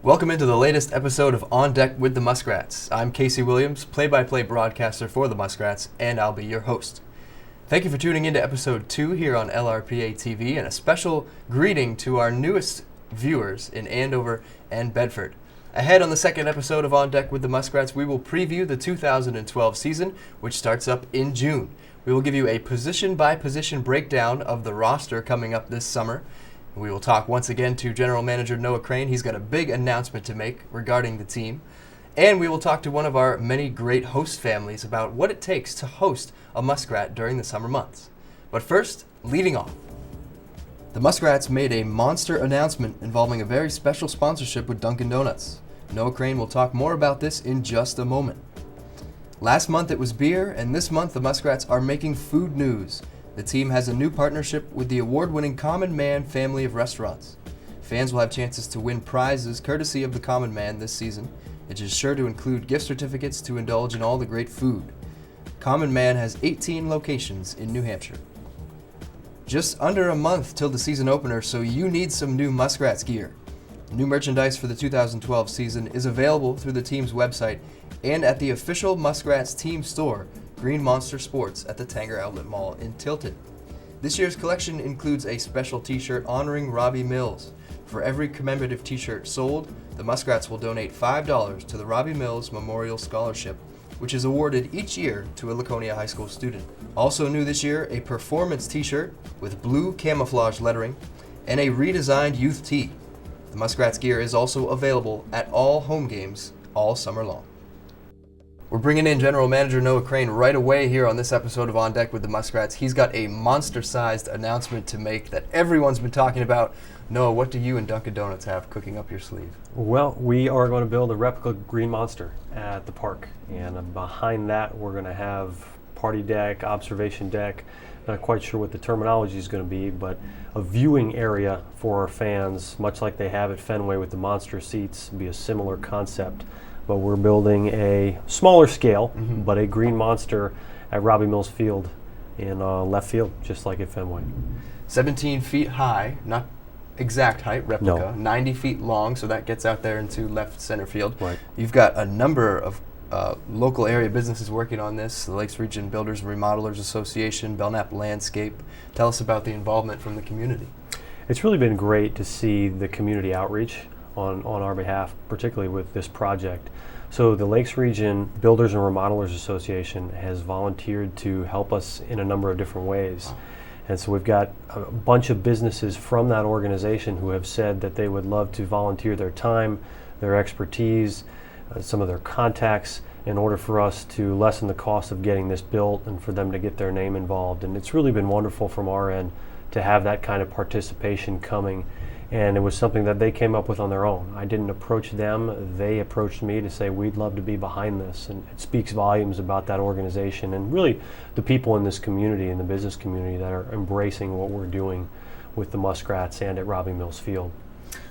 Welcome into the latest episode of On Deck with the Muskrats. I'm Casey Williams, play-by-play broadcaster for the Muskrats, and I'll be your host. Thank you for tuning into episode 2 here on LRPA TV, and a special greeting to our newest viewers in Andover and Bedford. Ahead on the second episode of On Deck with the Muskrats, we will preview the 2012 season, which starts up in June. We will give you a position-by-position breakdown of the roster coming up this summer. We will talk once again to General Manager Noah Crane. He's got a big announcement to make regarding the team. And we will talk to one of our many great host families about what it takes to host a Muskrat during the summer months. But first, leading off. The Muskrats made a monster announcement involving a very special sponsorship with Dunkin' Donuts. Noah Crane will talk more about this in just a moment. Last month it was beer, and this month the Muskrats are making food news. The team has a new partnership with the award-winning Common Man family of restaurants. Fans will have chances to win prizes courtesy of the Common Man this season, which is sure to include gift certificates to indulge in all the great food. Common Man has 18 locations in New Hampshire. Just under a month till the season opener, so you need some new Muskrats gear. New merchandise for the 2012 season is available through the team's website and at the official Muskrats team store, Green Monster Sports, at the Tanger Outlet Mall in Tilton. This year's collection includes a special t-shirt honoring Robbie Mills. For every commemorative t-shirt sold, the Muskrats will donate $5 to the Robbie Mills Memorial Scholarship, which is awarded each year to a Laconia High School student. Also new this year, a performance t-shirt with blue camouflage lettering and a redesigned youth tee. The Muskrats gear is also available at all home games all summer long. We're bringing in General Manager Noah Crane right away here on this episode of On Deck with the Muskrats. He's got a monster-sized announcement to make that everyone's been talking about. Noah, what do you and Dunkin' Donuts have cooking up your sleeve? Well, we are going to build a replica Green Monster at the park. And behind that, we're going to have party deck, observation deck. Not quite sure what the terminology is going to be, but a viewing area for our fans, much like they have at Fenway with the monster seats, be a similar concept. But we're building a smaller scale, but a Green Monster at Robbie Mills Field in left field, just like at Fenway. 17 feet high, not exact height, replica, No. 90 feet long, so that gets out there into left center field. Right. You've got a number of local area businesses working on this, the Lakes Region Builders and Remodelers Association, Belknap Landscape. Tell us about the involvement from the community. It's really been great to see the community outreach on our behalf, particularly with this project. So the Lakes Region Builders and Remodelers Association has volunteered to help us in a number of different ways. Wow. And so we've got a bunch of businesses from that organization who have said that they would love to volunteer their time, their expertise, some of their contacts in order for us to lessen the cost of getting this built and for them to get their name involved. And it's really been wonderful from our end to have that kind of participation coming. And it was something that they came up with on their own. I didn't approach them. They approached me to say, we'd love to be behind this. And it speaks volumes about that organization and really the people in this community, in the business community, that are embracing what we're doing with the Muskrats and at Robbie Mills Field.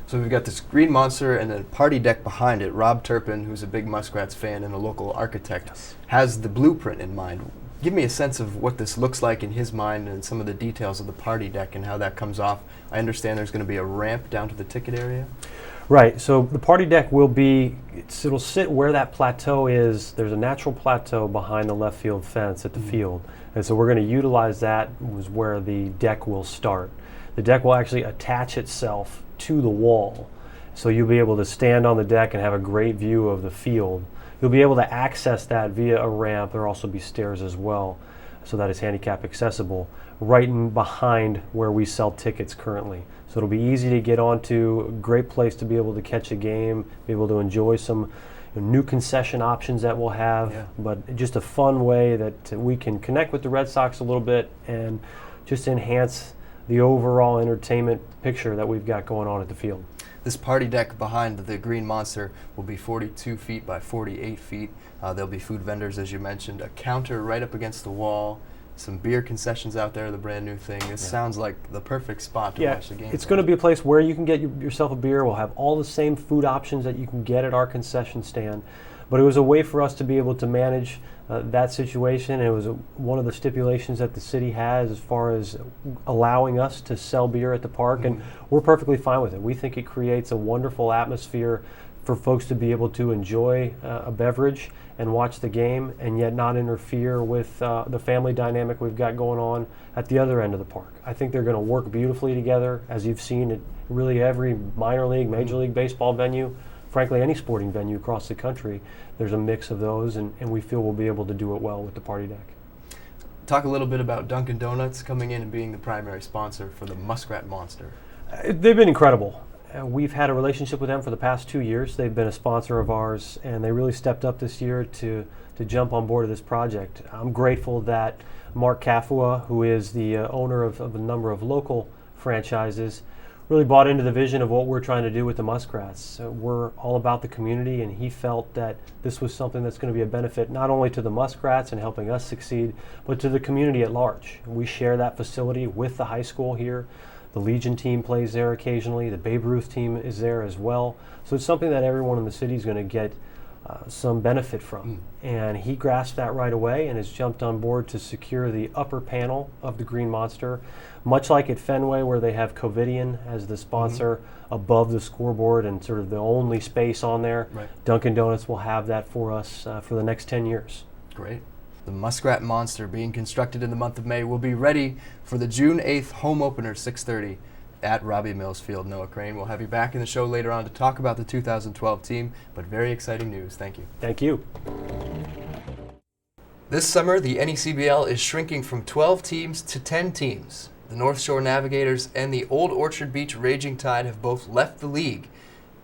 So we've got this Green Monster and then party deck behind it. Rob Turpin, who's a big Muskrats fan and a local architect, has the blueprint in mind. Give me a sense of what this looks like in his mind and some of the details of the party deck and how that comes off. I understand there's going to be a ramp down to the ticket area. Right, so the party deck will be, it'll sit where that plateau is. There's a natural plateau behind the left field fence at the field. And so we're going to utilize that was where the deck will start. The deck will actually attach itself to the wall. So you'll be able to stand on the deck and have a great view of the field. You'll be able to access that via a ramp. There will also be stairs as well, so that is handicap accessible, right in behind where we sell tickets currently. So it'll be easy to get onto, a great place to be able to catch a game, be able to enjoy some new concession options that we'll have, but just a fun way that we can connect with the Red Sox a little bit and just enhance the overall entertainment picture that we've got going on at the field. This party deck behind the Green Monster will be 42 feet by 48 feet. There'll be food vendors, as you mentioned, a counter right up against the wall, some beer concessions out there, the brand new thing. This sounds like the perfect spot to watch the game. It's going to be a place where you can get yourself a beer. We'll have all the same food options that you can get at our concession stand. But it was a way for us to be able to manage that situation. It was one of the stipulations that the city has as far as allowing us to sell beer at the park, and we're perfectly fine with it. We think it creates a wonderful atmosphere for folks to be able to enjoy a beverage and watch the game, and yet not interfere with the family dynamic we've got going on at the other end of the park. I think they're going to work beautifully together, as you've seen at really every minor league, major league baseball venue. Frankly, any sporting venue across the country, there's a mix of those, and we feel we'll be able to do it well with the Party Deck. Talk a little bit about Dunkin' Donuts coming in and being the primary sponsor for the Muskrat Monster. They've been incredible. We've had a relationship with them for the past 2 years. They've been a sponsor of ours, and they really stepped up this year to jump on board of this project. I'm grateful that Mark Kafua, who is the owner of a number of local franchises, really bought into the vision of what we're trying to do with the Muskrats. We're all about the community, and he felt that this was something that's going to be a benefit not only to the Muskrats and helping us succeed, but to the community at large. We share that facility with the high school here. The Legion team plays there occasionally. The Babe Ruth team is there as well. So it's something that everyone in the city is going to get some benefit from. And he grasped that right away and has jumped on board to secure the upper panel of the Green Monster, much like at Fenway, where they have Covidien as the sponsor above the scoreboard and sort of the only space on there. Right. Dunkin' Donuts will have that for us for the next 10 years. Great. The Muskrat Monster, being constructed in the month of May, will be ready for the June 8th home opener, 6:30 at Robbie Mills Field. Noah Crane, we'll have you back in the show later on to talk about the 2012 team, but very exciting news. Thank you. Thank you. This summer, the NECBL is shrinking from 12 teams to 10 teams. The North Shore Navigators and the Old Orchard Beach Raging Tide have both left the league,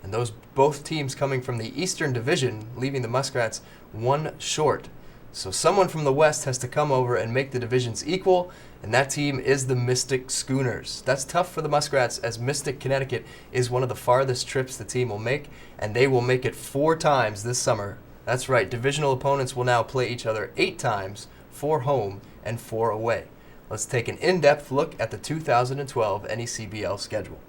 and those both teams coming from the Eastern Division, leaving the Muskrats one short. So someone from the West has to come over and make the divisions equal, and that team is the Mystic Schooners. That's tough for the Muskrats, as Mystic, Connecticut is one of the farthest trips the team will make, and they will make it 4 times this summer. That's right, divisional opponents will now play each other 8 times, 4 home and 4 away. Let's take an in-depth look at the 2012 NECBL schedule.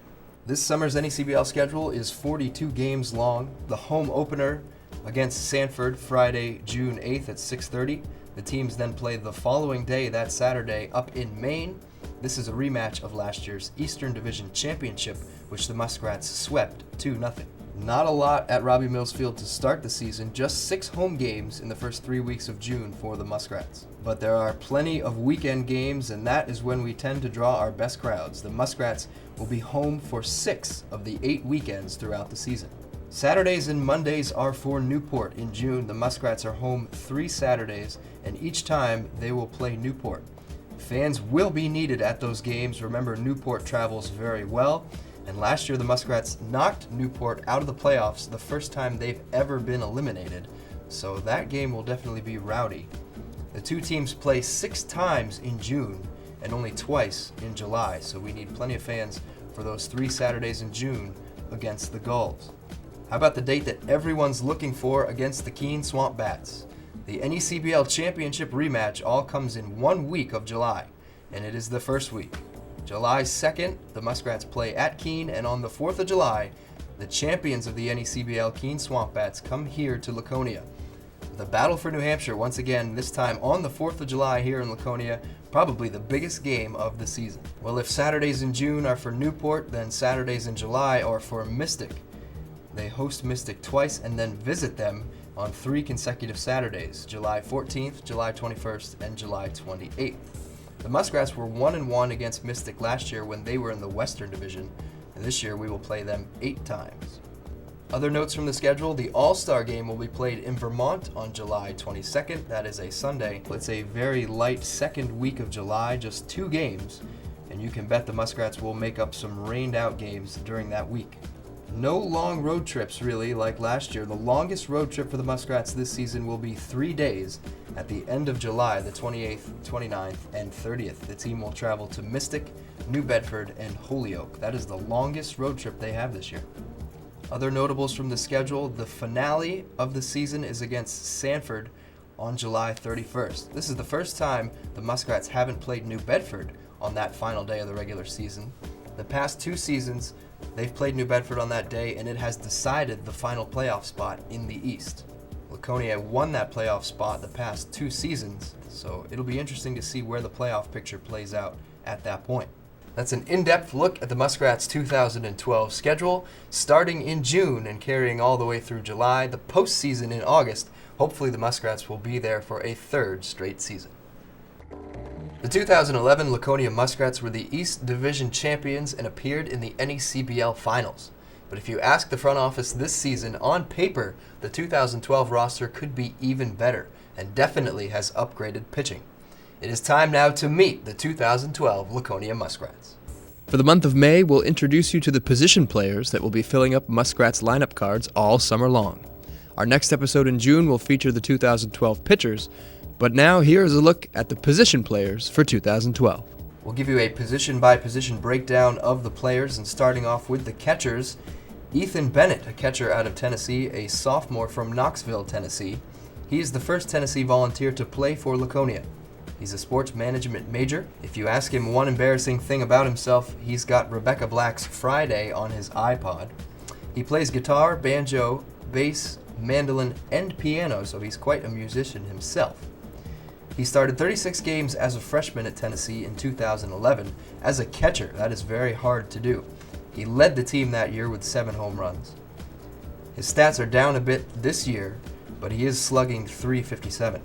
This summer's NECBL schedule is 42 games long. The home opener against Sanford, Friday, June 8th at 6:30. The teams then play the following day, that Saturday, up in Maine. This is a rematch of last year's Eastern Division Championship, which the Muskrats swept 2-0. Not a lot at Robbie Mills Field to start the season, just 6 home games in the first 3 weeks of June for the Muskrats. But there are plenty of weekend games, and that is when we tend to draw our best crowds. The Muskrats will be home for 6 of the 8 weekends throughout the season. Saturdays and Mondays are for Newport. In June, the Muskrats are home 3 Saturdays, and each time they will play Newport. Fans will be needed at those games. Remember, Newport travels very well, and last year the Muskrats knocked Newport out of the playoffs the first time they've ever been eliminated, so that game will definitely be rowdy. The two teams play 6 times in June and only twice in July, so we need plenty of fans for those 3 Saturdays in June against the Gulls. How about the date that everyone's looking for against the Keene Swamp Bats? The NECBL Championship rematch all comes in 1 week of July, and it is the first week. July 2nd, the Muskrats play at Keene, and on the 4th of July, the champions of the NECBL Keene Swamp Bats come here to Laconia. The battle for New Hampshire, once again, this time on the 4th of July here in Laconia, probably the biggest game of the season. Well, if Saturdays in June are for Newport, then Saturdays in July are for Mystic. They host Mystic twice and then visit them on 3 consecutive Saturdays, July 14th, July 21st, and July 28th. The Muskrats were 1-1 against Mystic last year when they were in the Western Division, and this year we will play them 8 times. Other notes from the schedule: the All-Star Game will be played in Vermont on July 22nd. That is a Sunday. It's a very light second week of July, just 2 games, and you can bet the Muskrats will make up some rained-out games during that week. No long road trips, really, like last year. The longest road trip for the Muskrats this season will be 3 days at the end of July, the 28th, 29th, and 30th. The team will travel to Mystic, New Bedford, and Holyoke. That is the longest road trip they have this year. Other notables from the schedule: the finale of the season is against Sanford on July 31st. This is the first time the Muskrats haven't played New Bedford on that final day of the regular season. The past 2 seasons, they've played New Bedford on that day, and it has decided the final playoff spot in the East. Laconia won that playoff spot the past 2 seasons, so it'll be interesting to see where the playoff picture plays out at that point. That's an in-depth look at the Muskrats' 2012 schedule, starting in June and carrying all the way through July, the postseason in August. Hopefully the Muskrats will be there for a 3rd straight season. The 2011 Laconia Muskrats were the East Division champions and appeared in the NECBL Finals. But if you ask the front office this season, on paper, the 2012 roster could be even better and definitely has upgraded pitching. It is time now to meet the 2012 Laconia Muskrats. For the month of May, we'll introduce you to the position players that will be filling up Muskrats lineup cards all summer long. Our next episode in June will feature the 2012 pitchers, but now here is a look at the position players for 2012. We'll give you a position-by-position breakdown of the players, and starting off with the catchers, Ethan Bennett, a catcher out of Tennessee, a sophomore from Knoxville, Tennessee. He is the first Tennessee volunteer to play for Laconia. He's a sports management major. If you ask him one embarrassing thing about himself, he's got Rebecca Black's Friday on his iPod. He plays guitar, banjo, bass, mandolin, and piano, so he's quite a musician himself. He started 36 games as a freshman at Tennessee in 2011. As a catcher, that is very hard to do. He led the team that year with 7 home runs. His stats are down a bit this year, but he is slugging .357.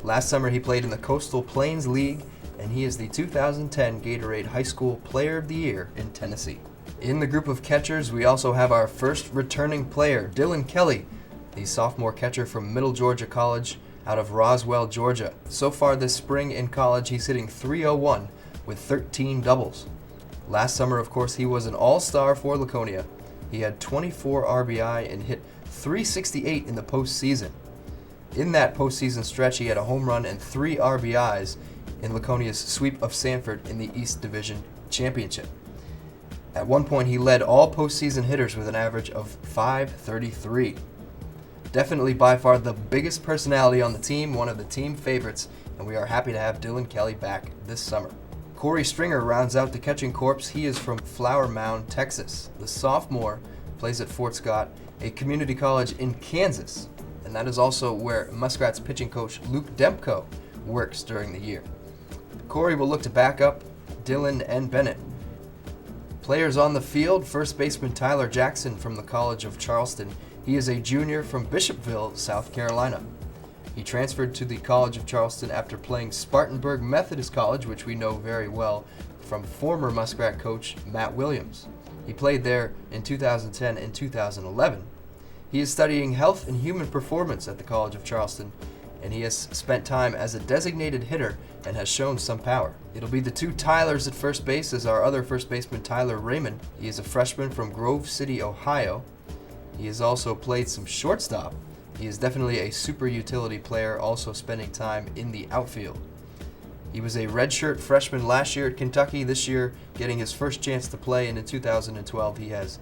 Last summer he played in the Coastal Plains League, and he is the 2010 Gatorade High School Player of the Year in Tennessee. In the group of catchers, we also have our first returning player, Dylan Kelly, the sophomore catcher from Middle Georgia College out of Roswell, Georgia. So far this spring in college, he's hitting .301 with 13 doubles. Last summer, of course, he was an all-star for Laconia. He had 24 RBI and hit .368 in the postseason. In that postseason stretch, he had a home run and 3 RBIs in Laconia's sweep of Sanford in the East Division Championship. At one point, he led all postseason hitters with an average of .533. Definitely by far the biggest personality on the team, one of the team favorites, and we are happy to have Dylan Kelly back this summer. Corey Stringer rounds out the catching corps. He is from Flower Mound, Texas. The sophomore plays at Fort Scott, a community college in Kansas, and that is also where Muskrats pitching coach Luke Demko works during the year. Corey will look to back up Dylan and Bennett. Players on the field, first baseman Tyler Jackson from the College of Charleston. He is a junior from Bishopville, South Carolina. He transferred to the College of Charleston after playing Spartanburg Methodist College, which we know very well from former Muskrat coach Matt Williams. He played there in 2010 and 2011. He is studying health and human performance at the College of Charleston, and he has spent time as a designated hitter and has shown some power. It'll be the 2 Tylers at first base as our other first baseman Tyler Raymond. He is a freshman from Grove City, Ohio. He has also played some shortstop. He is definitely a super utility player, also spending time in the outfield. He was a redshirt freshman last year at Kentucky, this year getting his first chance to play, and in 2012 he has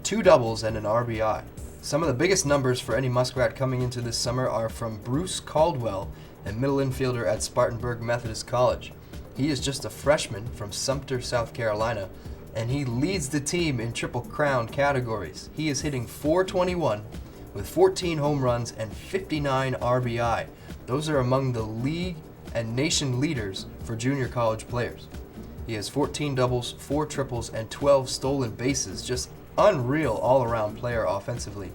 2 doubles and an RBI. Some of the biggest numbers for any Muskrat coming into this summer are from Bruce Caldwell, a middle infielder at Spartanburg Methodist College. He is just a freshman from Sumter, South Carolina, and he leads the team in Triple Crown categories. He is hitting .421 with 14 home runs and 59 RBI. Those are among the league and nation leaders for junior college players. He has 14 doubles, 4 triples, and 12 stolen bases. Just unreal all-around player offensively.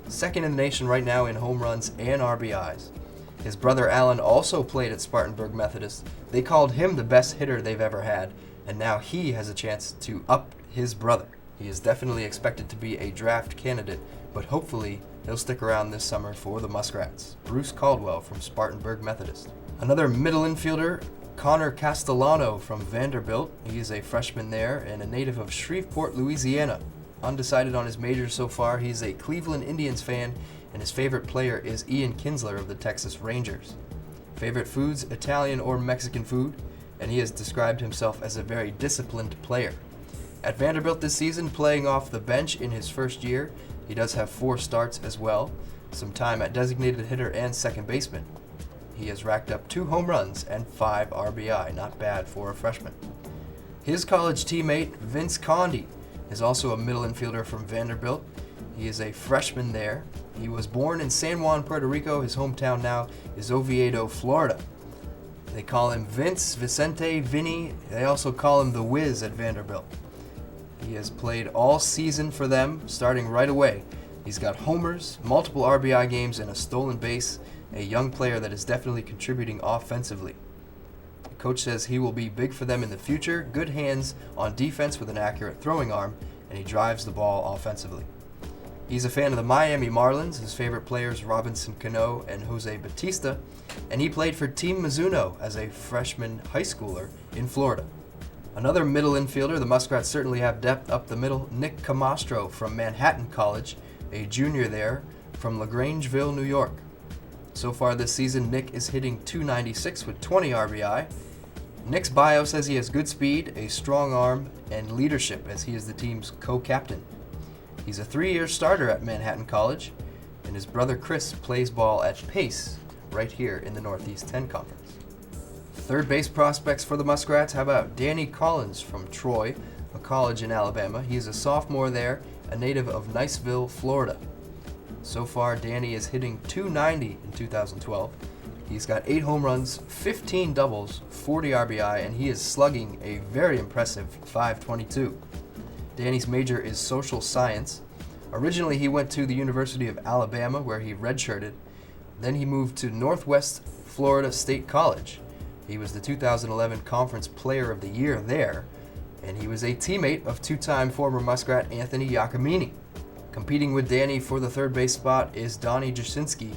Second in the nation right now in home runs and RBIs. His brother Alan also played at Spartanburg Methodist. They called him the best hitter they've ever had, and now he has a chance to up his brother. He is definitely expected to be a draft candidate, but hopefully he'll stick around this summer for the Muskrats. Bruce Caldwell from Spartanburg Methodist. Another middle infielder, Connor Castellano from Vanderbilt. He is a freshman there and a native of Shreveport, Louisiana. Undecided on his major so far, he's a Cleveland Indians fan, and his favorite player is Ian Kinsler of the Texas Rangers. Favorite foods, Italian or Mexican food, and he has described himself as a very disciplined player. At Vanderbilt this season, playing off the bench in his first year, he does have 4 starts as well, some time at designated hitter and second baseman. He has racked up 2 home runs and 5 RBI, not bad for a freshman. His college teammate, Vince Condi, is also a middle infielder from Vanderbilt. He is a freshman there. He was born in San Juan, Puerto Rico. His hometown now is Oviedo, Florida. They call him Vince, Vicente, Vinny. They also call him the Wiz at Vanderbilt. He has played all season for them, starting right away. He's got homers, multiple RBI games, and a stolen base. A young player that is definitely contributing offensively. The coach says he will be big for them in the future. Good hands on defense with an accurate throwing arm, and he drives the ball offensively. He's a fan of the Miami Marlins. His favorite players Robinson Cano and Jose Batista, and he played for Team Mizuno as a freshman high schooler in Florida. Another middle infielder, the Muskrats certainly have depth up the middle, Nick Camastro from Manhattan College, a junior there from LaGrangeville, New York. So far this season, Nick is hitting .296 with 20 RBI. Nick's bio says he has good speed, a strong arm, and leadership as he is the team's co-captain. He's a 3-year starter at Manhattan College, and his brother Chris plays ball at Pace right here in the Northeast 10 Conference. Third base prospects for the Muskrats, how about Danny Collins from Troy, a college in Alabama. He's a sophomore there, a native of Niceville, Florida. So far, Danny is hitting .290 in 2012. He's got 8 home runs, 15 doubles, 40 RBI, and he is slugging a very impressive .522. Danny's major is social science. Originally, he went to the University of Alabama, where he redshirted. Then he moved to Northwest Florida State College. He was the 2011 Conference Player of the Year there, and he was a teammate of two-time former Muskrat Anthony Giacomini. Competing with Danny for the third base spot is Donnie Jasinski.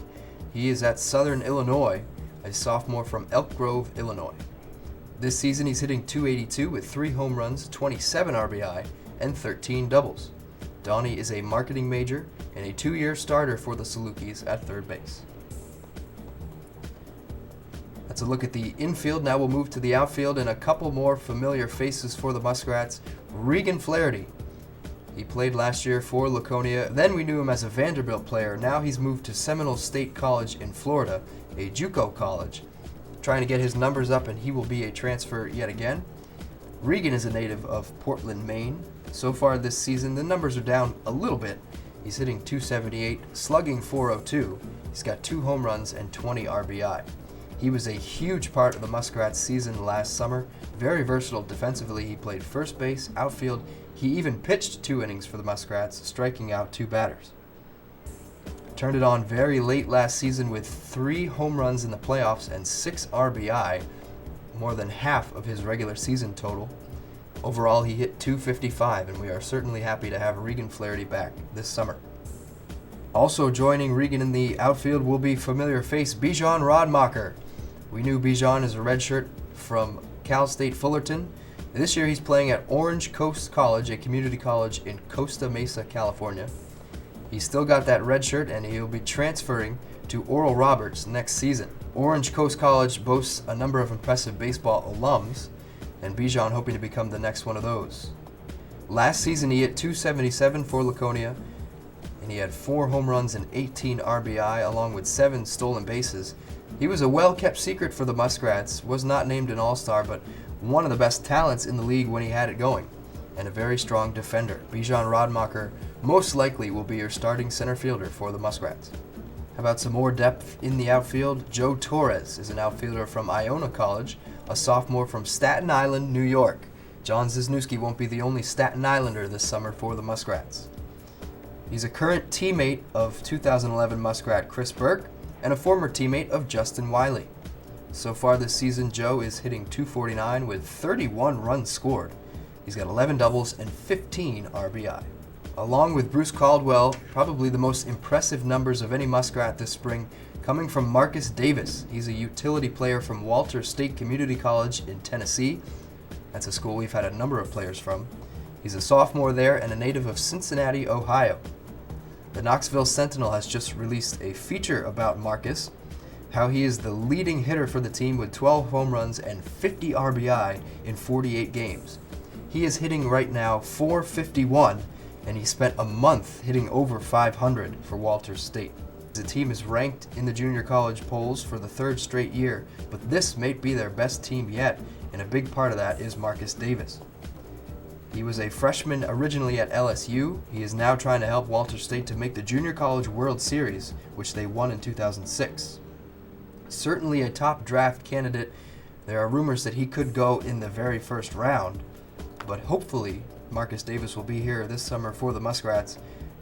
He is at Southern Illinois, a sophomore from Elk Grove, Illinois. This season, he's hitting .282 with 3 home runs, 27 RBI, and 13 doubles. Donnie is a marketing major and a 2-year starter for the Salukis at third base. That's a look at the infield. Now we'll move to the outfield and a couple more familiar faces for the Muskrats. Regan Flaherty. He played last year for Laconia. Then we knew him as a Vanderbilt player. Now he's moved to Seminole State College in Florida, a JUCO college. Trying to get his numbers up, and he will be a transfer yet again. Regan is a native of Portland, Maine. So far this season, the numbers are down a little bit. He's hitting .278, slugging .402. He's got 2 home runs and 20 RBI. He was a huge part of the Muskrats' season last summer. Very versatile defensively. He played first base, outfield. He even pitched 2 innings for the Muskrats, striking out 2 batters. Turned it on very late last season with 3 home runs in the playoffs and 6 RBI, more than half of his regular season total. Overall, he hit .255, and we are certainly happy to have Regan Flaherty back this summer. Also joining Regan in the outfield will be familiar face Bijan Rodmacher. We knew Bijan as a redshirt from Cal State Fullerton. This year he's playing at Orange Coast College, a community college in Costa Mesa, California. He's still got that red shirt, and he'll be transferring to Oral Roberts next season. Orange Coast College boasts a number of impressive baseball alums, and Bijan hoping to become the next one of those. Last season he hit .277 for Laconia, and he had 4 home runs and 18 RBI, along with 7 stolen bases. He was a well-kept secret for the Muskrats, was not named an All-Star, but one of the best talents in the league when he had it going, and a very strong defender. Bijan Rodmacher most likely will be your starting center fielder for the Muskrats. How about some more depth in the outfield? Joe Torres is an outfielder from Iona College, a sophomore from Staten Island, New York. John Zizniewski won't be the only Staten Islander this summer for the Muskrats. He's a current teammate of 2011 Muskrat Chris Burke and a former teammate of Justin Wiley. So far this season, Joe is hitting .249 with 31 runs scored. He's got 11 doubles and 15 RBI. Along with Bruce Caldwell, probably the most impressive numbers of any Muskrat this spring coming from Marcus Davis. He's a utility player from Walter State Community College in Tennessee. That's a school we've had a number of players from. He's a sophomore there and a native of Cincinnati, Ohio. The Knoxville Sentinel has just released a feature about Marcus, how he is the leading hitter for the team with 12 home runs and 50 RBI in 48 games. He is hitting right now .451, and he spent a month hitting over .500 for Walter State. The team is ranked in the junior college polls for the 3rd straight year, but this may be their best team yet, and a big part of that is Marcus Davis. He was a freshman originally at LSU. He is now trying to help Walter State to make the Junior College World Series, which they won in 2006. Certainly a top draft candidate. There are rumors that he could go in the very first round, but hopefully Marcus Davis will be here this summer for the Muskrats.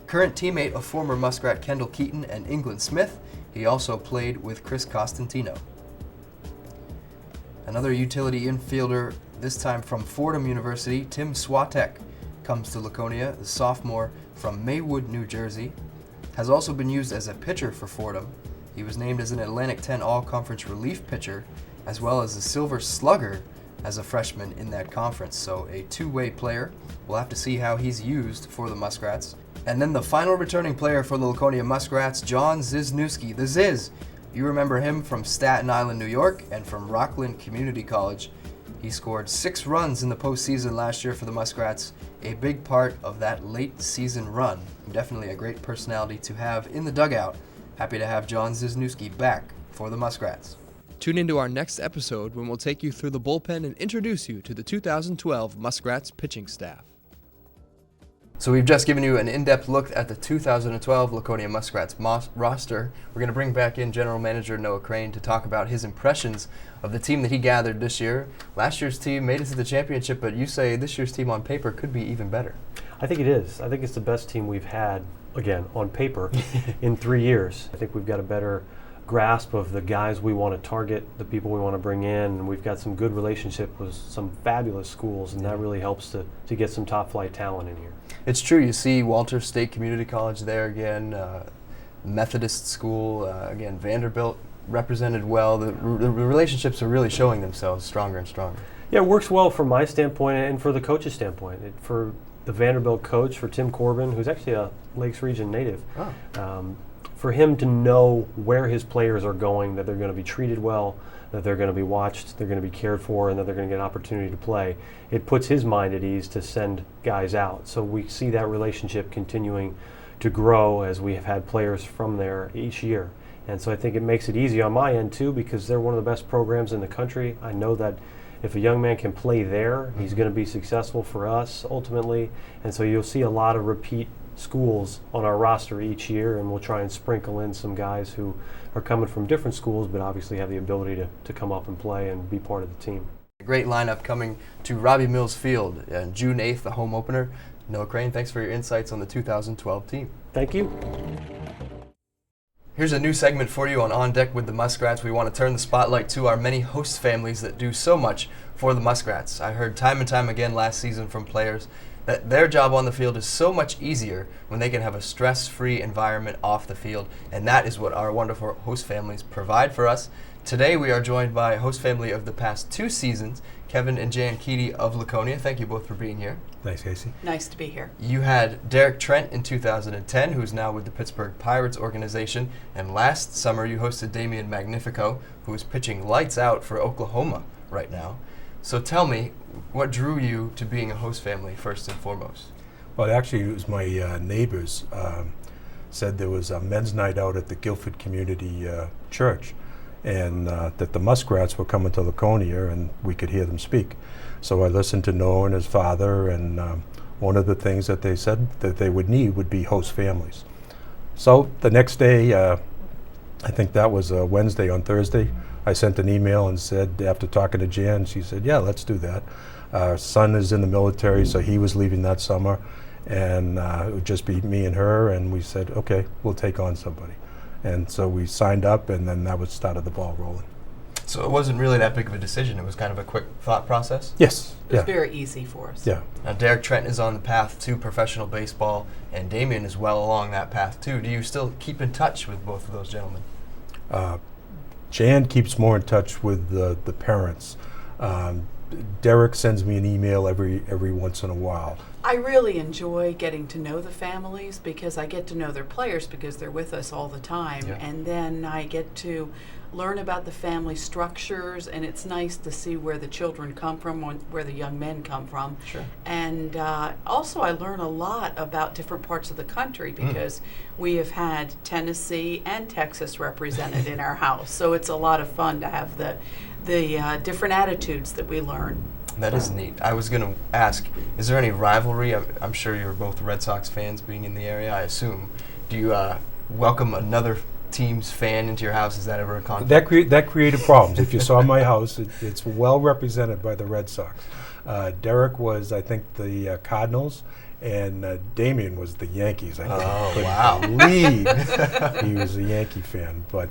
Current teammate of former Muskrat Kendall Keaton and England Smith, he also played with Chris Costantino. Another utility infielder, this time from Fordham University, Tim Swatek, comes to Laconia, the sophomore from Maywood, New Jersey. Has also been used as a pitcher for Fordham. He was named as an Atlantic 10 All-Conference relief pitcher, as well as a Silver Slugger as a freshman in that conference. So a two-way player. We'll have to see how he's used for the Muskrats. And then the final returning player for the Laconia Muskrats, John Zizniewski, the Ziz. You remember him from Staten Island, New York, and from Rockland Community College. He scored 6 runs in the postseason last year for the Muskrats, a big part of that late season run. Definitely a great personality to have in the dugout. Happy to have John Zizniewski back for the Muskrats. Tune into our next episode when we'll take you through the bullpen and introduce you to the 2012 Muskrats pitching staff. So we've just given you an in-depth look at the 2012 Laconia Muskrats roster. We're going to bring back in General Manager Noah Crane to talk about his impressions of the team that he gathered this year. Last year's team made it to the championship, but you say this year's team on paper could be even better. I think it is. I think it's the best team we've had, again, on paper, in 3 years. I think we've got a better grasp of the guys we want to target, the people we want to bring in, and we've got some good relationship with some fabulous schools, and that really helps to get some top-flight talent in here. It's true. You see Walter State Community College there again, Methodist School, again, Vanderbilt represented well. The relationships are really showing themselves stronger and stronger. Yeah, it works well from my standpoint and for the coach's standpoint. For the Vanderbilt coach, for Tim Corbin, who's actually a Lakes Region native, for him to know where his players are going, that they're going to be treated well, that they're going to be watched, they're going to be cared for, and that they're going to get an opportunity to play, it puts his mind at ease to send guys out. So we see that relationship continuing to grow as we have had players from there each year. And so I think it makes it easy on my end too, because they're one of the best programs in the country. I know that if a young man can play there, he's going to be successful for us ultimately. And so you'll see a lot of repeat schools on our roster each year, and we'll try and sprinkle in some guys who are coming from different schools but obviously have the ability to come up and play and be part of the team. A great lineup coming to Robbie Mills Field on June 8th, the home opener. Noah Crane, thanks for your insights on the 2012 team. Thank you. Here's a new segment for you on Deck with the Muskrats. We want to turn the spotlight to our many host families that do so much for the Muskrats. I heard time and time again last season from players that their job on the field is so much easier when they can have a stress-free environment off the field, and that is what our wonderful host families provide for us. Today we are joined by a host family of the past 2 seasons, Kevin and Jan Keaty of Laconia. Thank you both for being here. Thanks, Casey. Nice to be here. You had Derek Trent in 2010, who's now with the Pittsburgh Pirates organization, and last summer you hosted Damian Magnifico, who is pitching lights out for Oklahoma right now. So tell me, what drew you to being a host family first and foremost? Well, actually, it was my neighbors said there was a men's night out at the Guilford Community Church, and that the Muskrats were coming to Laconia, and we could hear them speak. So I listened to Noah and his father, and one of the things that they said that they would need would be host families. So the next day, I think that was Wednesday, on Thursday, I sent an email and said, after talking to Jan, she said, yeah, let's do that. Our son is in the military, so he was leaving that summer, and it would just be me and her, and we said, okay, we'll take on somebody. And so we signed up, and then that was started the ball rolling. So it wasn't really that big of a decision. It was kind of a quick thought process? Yes. It was very easy for us. Yeah. Now, Derek Trent is on the path to professional baseball, and Damian is well along that path too. Do you still keep in touch with both of those gentlemen? Jan keeps more in touch with the parents. Derek sends me an email every once in a while. I really enjoy getting to know the families because I get to know their players because they're with us all the time. Yeah. And then I get to learn about the family structures, and it's nice to see where the children come from, where the young men come from. Sure. And also I learn a lot about different parts of the country because we have had Tennessee and Texas represented in our house. So it's a lot of fun to have the different attitudes that we learn. That is neat. I was going to ask, is there any rivalry? I'm sure you're both Red Sox fans being in the area, I assume. Do you welcome another team's fan into your house? Is that ever a conflict? That created problems. If you saw my house, it's well represented by the Red Sox. Derek was, I think, the Cardinals, and Damien was the Yankees. I couldn't believe he was a Yankee fan, but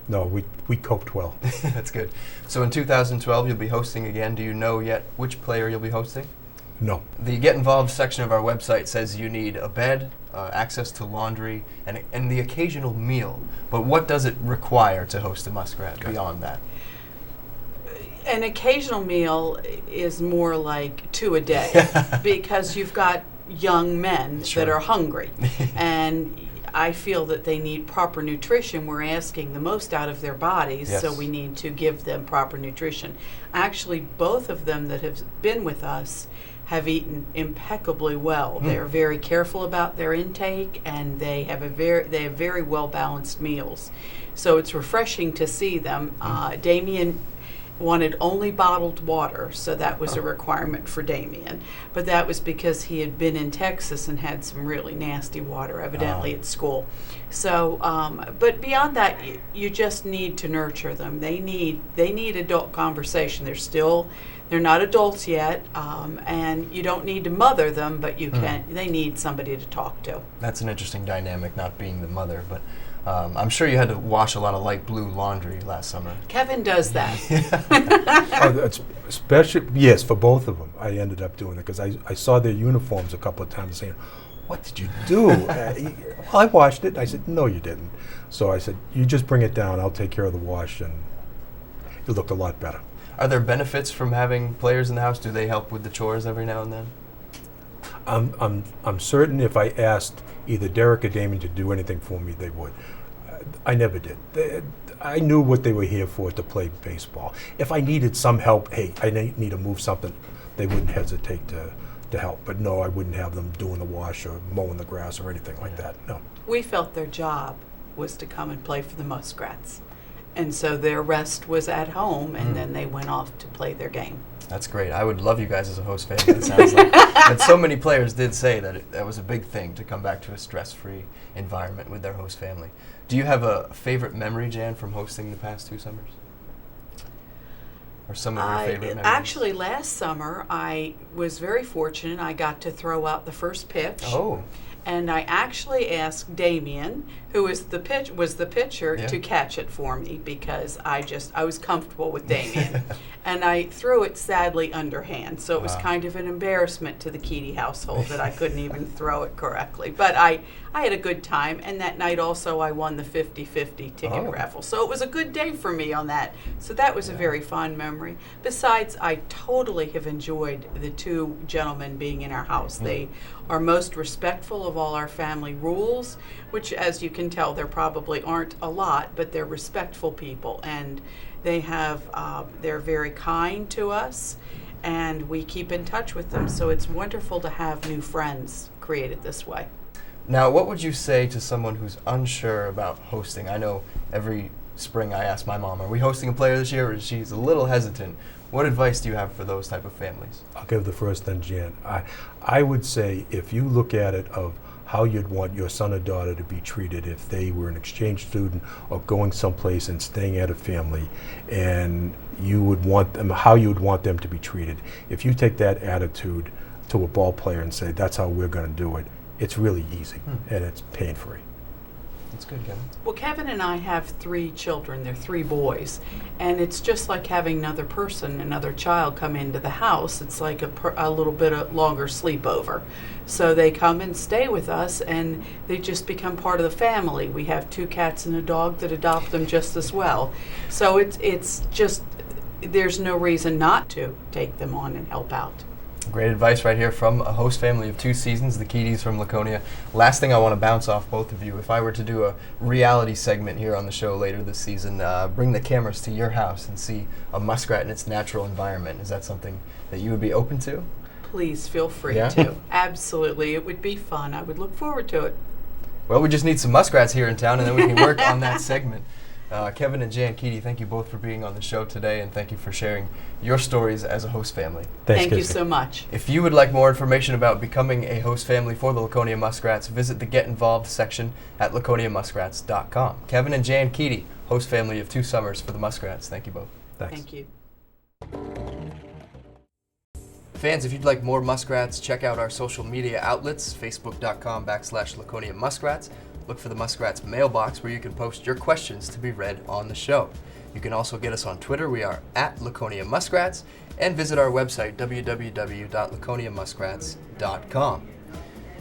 no, we coped well. That's good. So in 2012, you'll be hosting again. Do you know yet which player you'll be hosting? No. The Get Involved section of our website says you need a bed, access to laundry, and the occasional meal. But what does it require to host a Muskrat beyond that? An occasional meal is more like 2 a day because you've got young men that are hungry. And I feel that they need proper nutrition. We're asking the most out of their bodies, so we need to give them proper nutrition. Actually, both of them that have been with us have eaten impeccably well. They're very careful about their intake, and they have very well balanced meals. So it's refreshing to see them. Damien wanted only bottled water, so that was a requirement for Damien. But that was because he had been in Texas and had some really nasty water, evidently, at school. So, but beyond that, you just need to nurture them. They need adult conversation. They're not adults yet, and you don't need to mother them, but you can. They need somebody to talk to. That's an interesting dynamic, not being the mother, but I'm sure you had to wash a lot of light blue laundry last summer. Kevin does that. That's especially, yes, for both of them. I ended up doing it because I saw their uniforms a couple of times saying, "What did you do?" Well, I washed it. I said, "No, you didn't." So I said, "You just bring it down. I'll take care of the wash," and it looked a lot better. Are there benefits from having players in the house? Do they help with the chores every now and then? I'm certain if I asked either Derek or Damien to do anything for me, they would. I never did. I knew what they were here for, to play baseball. If I needed some help, hey, I need to move something, they wouldn't hesitate to help. But no, I wouldn't have them doing the wash or mowing the grass or anything like that, no. We felt their job was to come and play for the Muskrats. And so their rest was at home, and then they went off to play their game. That's great. I would love you guys as a host family, it sounds like. But so many players did say that that was a big thing, to come back to a stress-free environment with their host family. Do you have a favorite memory, Jan, from hosting the past 2 summers? Or some of your favorite memories? Actually, last summer, I was very fortunate. I got to throw out the first pitch. Oh. And I actually asked Damien, who was the pitcher, to catch it for me because I was comfortable with Damien. And I threw it sadly underhand, so it was kind of an embarrassment to the Keaty household that I couldn't even throw it correctly. But I had a good time, and that night also I won the 50-50 ticket raffle. So it was a good day for me on that. So that was a very fond memory. Besides, I totally have enjoyed the 2 gentlemen being in our house. They are most respectful of all our family rules, which, as you can tell, there probably aren't a lot, but they're respectful people, and they're very kind to us, and we keep in touch with them. So it's wonderful to have new friends created this way. Now, what would you say to someone who's unsure about hosting? I know every spring I ask my mom, are we hosting a player this year? Or she's a little hesitant. What advice do you have for those type of families? I'll give the first then, Jan. I would say, if you look at it of how you'd want your son or daughter to be treated if they were an exchange student or going someplace and staying at a family, and you would want them, how you would want them to be treated. If you take that attitude to a ball player and say, that's how we're going to do it, it's really easy and it's pain-free. That's good, Kevin. Well, Kevin and I have 3 children. They're 3 boys. And it's just like having another child come into the house. It's like a little bit of longer sleepover. So they come and stay with us, and they just become part of the family. We have 2 cats and a dog that adopt them just as well. So it's just, there's no reason not to take them on and help out. Great advice right here from a host family of 2 seasons, the Keatys from Laconia. Last thing I want to bounce off both of you, if I were to do a reality segment here on the show later this season, bring the cameras to your house and see a muskrat in its natural environment, is that something that you would be open to? Please feel free to. Absolutely. It would be fun. I would look forward to it. Well, we just need some muskrats here in town, and then we can work on that segment. Kevin and Jan Keaty, thank you both for being on the show today, and thank you for sharing your stories as a host family. Thanks, Thank you Casey. so much. If you would like more information about becoming a host family for the Laconia Muskrats, visit the Get Involved section at laconiamuskrats.com. Kevin and Jan Keaty, host family of 2 summers for the Muskrats. Thank you both. Thanks. Thank you. Fans, if you'd like more Muskrats, check out our social media outlets, facebook.com/Laconia Muskrats. Look for the Muskrats mailbox where you can post your questions to be read on the show. You can also get us on Twitter. We are at Laconia Muskrats, and visit our website, www.laconiamuskrats.com.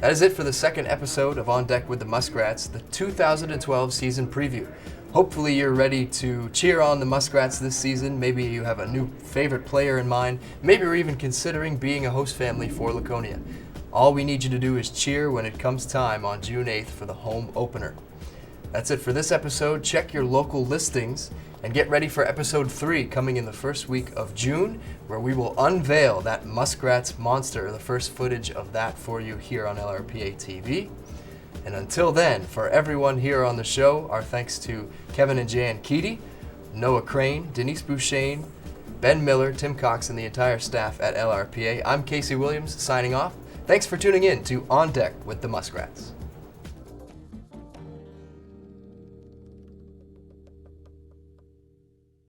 That is it for the second episode of On Deck with the Muskrats, the 2012 season preview. Hopefully you're ready to cheer on the Muskrats this season. Maybe you have a new favorite player in mind. Maybe you're even considering being a host family for Laconia. All we need you to do is cheer when it comes time on June 8th for the home opener. That's it for this episode. Check your local listings and get ready for episode 3 coming in the first week of June, where we will unveil that Muskrats monster, the first footage of that for you here on LRPA TV. And until then, for everyone here on the show, our thanks to Kevin and Jan Keaty, Noah Crane, Denise Bouchane, Ben Miller, Tim Cox, and the entire staff at LRPA. I'm Casey Williams, signing off. Thanks for tuning in to On Deck with the Muskrats.